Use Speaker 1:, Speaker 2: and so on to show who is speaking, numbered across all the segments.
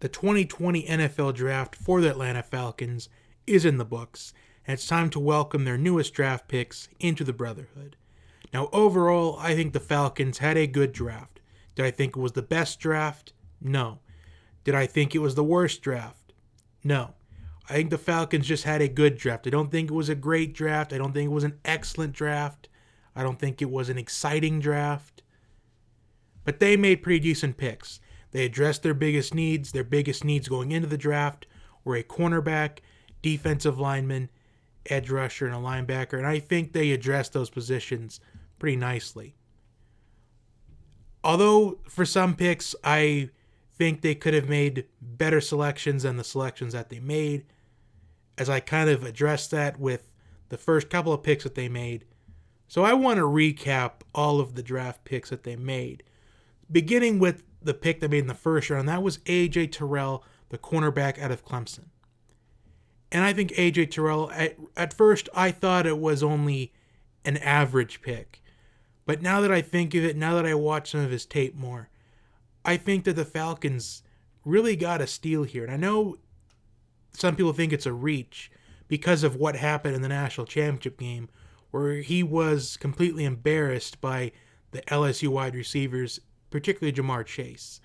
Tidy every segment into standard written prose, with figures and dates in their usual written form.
Speaker 1: The 2020 NFL Draft for the Atlanta Falcons is in the books, and it's time to welcome their newest draft picks into the Brotherhood. Now, overall, I think the Falcons had a good draft. Did I think it was the best draft? No. Did I think it was the worst draft? No. I think the Falcons just had a good draft. I don't think it was a great draft. I don't think it was an excellent draft. I don't think it was an exciting draft. But they made pretty decent picks. They addressed their biggest needs. Their biggest needs going into the draft were a cornerback, defensive lineman, edge rusher, and a linebacker. And I think they addressed those positions pretty nicely. Although for some picks, I think they could have made better selections than the selections that they made, as I kind of addressed that with the first couple of picks that they made. So I want to recap all of the draft picks that they made, beginning with the pick they made in the first round. That was A.J. Terrell, the cornerback out of Clemson. And I think A.J. Terrell, at first I thought it was only an average pick. But now that I think of it, now that I watch some of his tape more, I think that the Falcons really got a steal here. And I know some people think it's a reach because of what happened in the national championship game, where he was completely embarrassed by the LSU wide receivers, particularly Jamar Chase.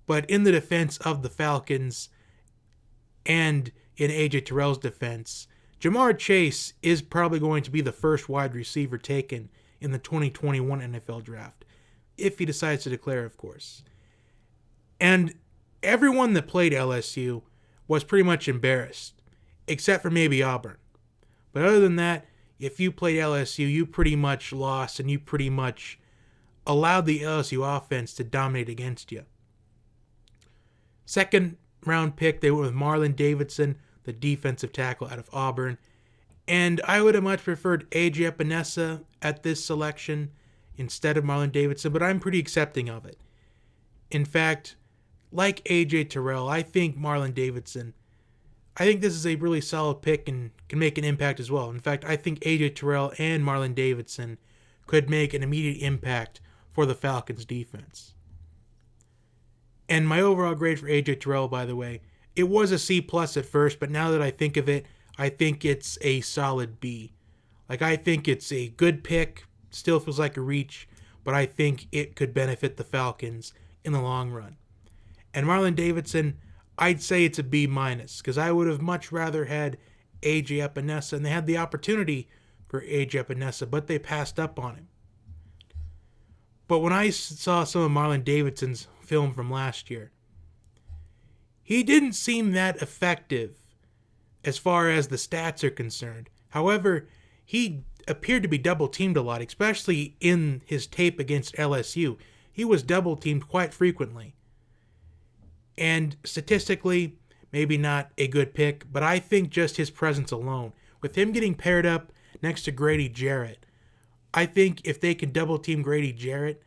Speaker 1: But in the defense of the Falcons and in A.J. Terrell's defense, Jamar Chase is probably going to be the first wide receiver taken in the 2021 NFL Draft, if he decides to declare, of course. And everyone that played LSU was pretty much embarrassed, except for maybe Auburn. But other than that, if you played LSU, you pretty much lost, and you pretty much allowed the LSU offense to dominate against you. Second round pick, they went with Marlon Davidson, the defensive tackle out of Auburn. And I would have much preferred A.J. Epinesa at this selection instead of Marlon Davidson, but I'm pretty accepting of it. In fact, like A.J. Terrell, I think Marlon Davidson, I think this is a really solid pick and can make an impact as well. In fact, I think A.J. Terrell and Marlon Davidson could make an immediate impact for the Falcons defense. And my overall grade for A.J. Terrell, by the way, it was a C+ at first, but now that I think of it, I think it's a solid B. I think it's a good pick, still feels like a reach, but I think it could benefit the Falcons in the long run. And Marlon Davidson, I'd say it's a B-, because I would have much rather had A.J. Epinesa, and they had the opportunity for A.J. Epinesa, but they passed up on him. But when I saw some of Marlon Davidson's film from last year, he didn't seem that effective as far as the stats are concerned. However, he appeared to be double-teamed a lot, especially in his tape against LSU. He was double-teamed quite frequently. And statistically, maybe not a good pick, but I think just his presence alone, with him getting paired up next to Grady Jarrett, I think if they can double-team Grady Jarrett,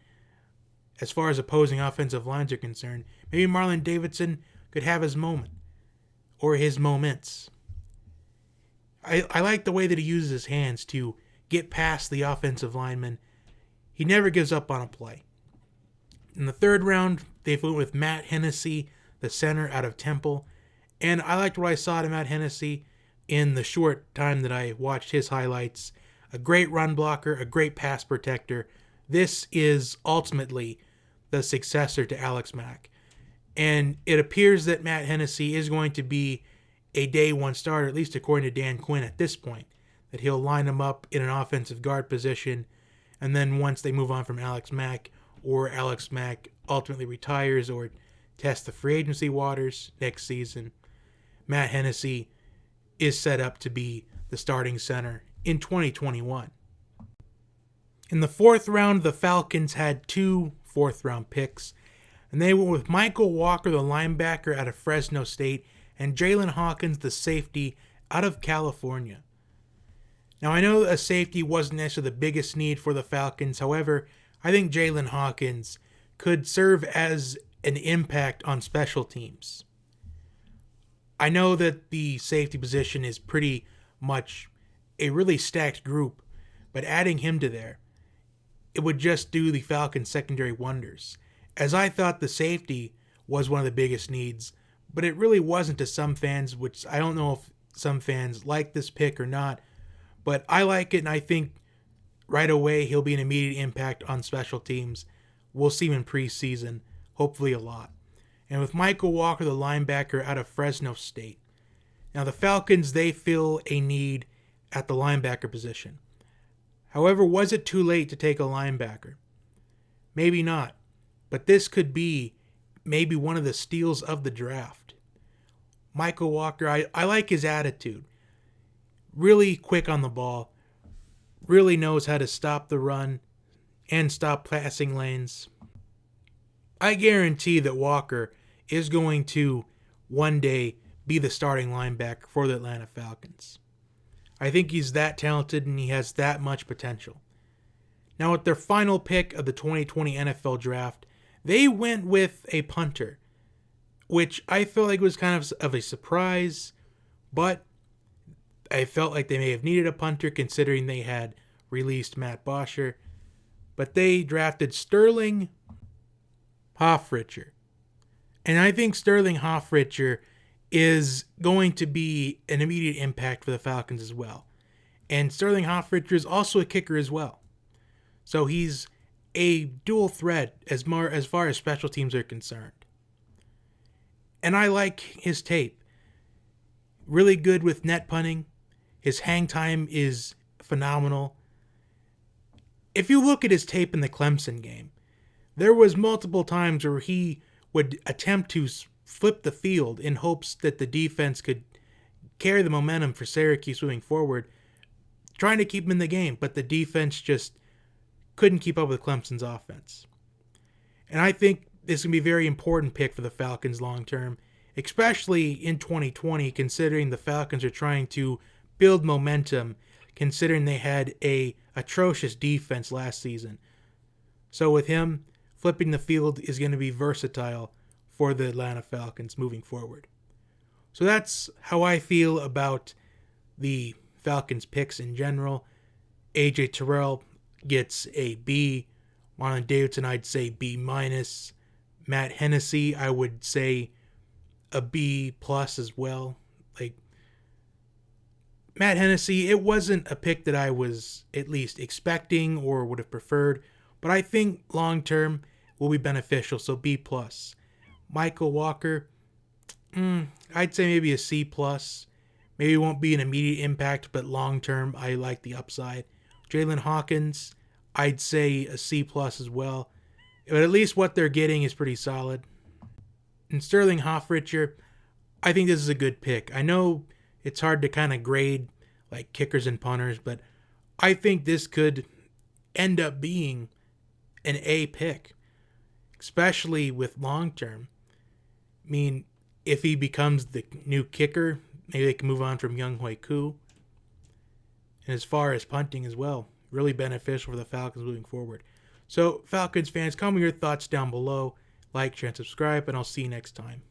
Speaker 1: as far as opposing offensive lines are concerned, maybe Marlon Davidson could have his moment, or his moments. I like the way that he uses his hands to get past the offensive lineman. He never gives up on a play. In the third round, they went with Matt Hennessy, the center out of Temple, and I liked what I saw to Matt Hennessy in the short time that I watched his highlights. A great run blocker, a great pass protector. This is ultimately the successor to Alex Mack. And it appears that Matt Hennessy is going to be a day one starter, at least according to Dan Quinn at this point, that he'll line him up in an offensive guard position, and then once they move on from Alex Mack, or Alex Mack ultimately retires or tests the free agency waters next season, Matt Hennessy is set up to be the starting center in 2021. In the fourth round, the Falcons had 2 fourth-round picks, and they went with Michael Walker, the linebacker out of Fresno State, and Jalen Hawkins, the safety out of California. Now, I know a safety wasn't necessarily the biggest need for the Falcons. However, I think Jalen Hawkins could serve as an impact on special teams. I know that the safety position is pretty much a really stacked group, but adding him to there, it would just do the Falcons secondary wonders. As I thought the safety was one of the biggest needs, but it really wasn't to some fans, which I don't know if some fans like this pick or not, but I like it, and I think right away he'll be an immediate impact on special teams. We'll see him in preseason, hopefully a lot. And with Michael Walker, the linebacker out of Fresno State. Now the Falcons, they fill a need at the linebacker position. However, was it too late to take a linebacker? Maybe not, but this could be maybe one of the steals of the draft. Michael Walker, I like his attitude. Really quick on the ball. Really knows how to stop the run and stop passing lanes. I guarantee that Walker is going to one day be the starting linebacker for the Atlanta Falcons. I think he's that talented and he has that much potential. Now, with their final pick of the 2020 NFL Draft, they went with a punter, which I felt like was kind of a surprise, but I felt like they may have needed a punter considering they had released Matt Bosher. But they drafted Sterling Hoffrichter. And I think Sterling Hoffrichter is going to be an immediate impact for the Falcons as well. And Sterling Hoffrichter is also a kicker as well. So he's a dual threat as far as special teams are concerned. And I like his tape. Really good with net punting. His hang time is phenomenal. If you look at his tape in the Clemson game, there was multiple times where he would attempt to flip the field in hopes that the defense could carry the momentum for Syracuse moving forward, trying to keep him in the game, but the defense just couldn't keep up with Clemson's offense. And I think this is going to be a very important pick for the Falcons long term, especially in 2020, considering the Falcons are trying to build momentum, considering they had a atrocious defense last season. So with him, flipping the field is going to be versatile for the Atlanta Falcons moving forward. So that's how I feel about the Falcons picks in general. AJ Terrell gets a B. Marlon Davidson, I'd say B-. Matt Hennessy, I would say a B+ as well. Like, Matt Hennessy, it wasn't a pick that I was at least expecting or would have preferred, but I think long term will be beneficial, so B+. Michael Walker, I'd say maybe a C+. Maybe it won't be an immediate impact, but long term, I like the upside. Jalen Hawkins, I'd say a C+ as well. But at least what they're getting is pretty solid. And Sterling Hoffrichter, I think this is a good pick. I know it's hard to kind of grade like kickers and punters, but I think this could end up being an A pick, especially with long term. I mean, if he becomes the new kicker, maybe they can move on from Young Hoi Koo. And as far as punting as well, really beneficial for the Falcons moving forward. So, Falcons fans, comment your thoughts down below. Like, share, and subscribe, and I'll see you next time.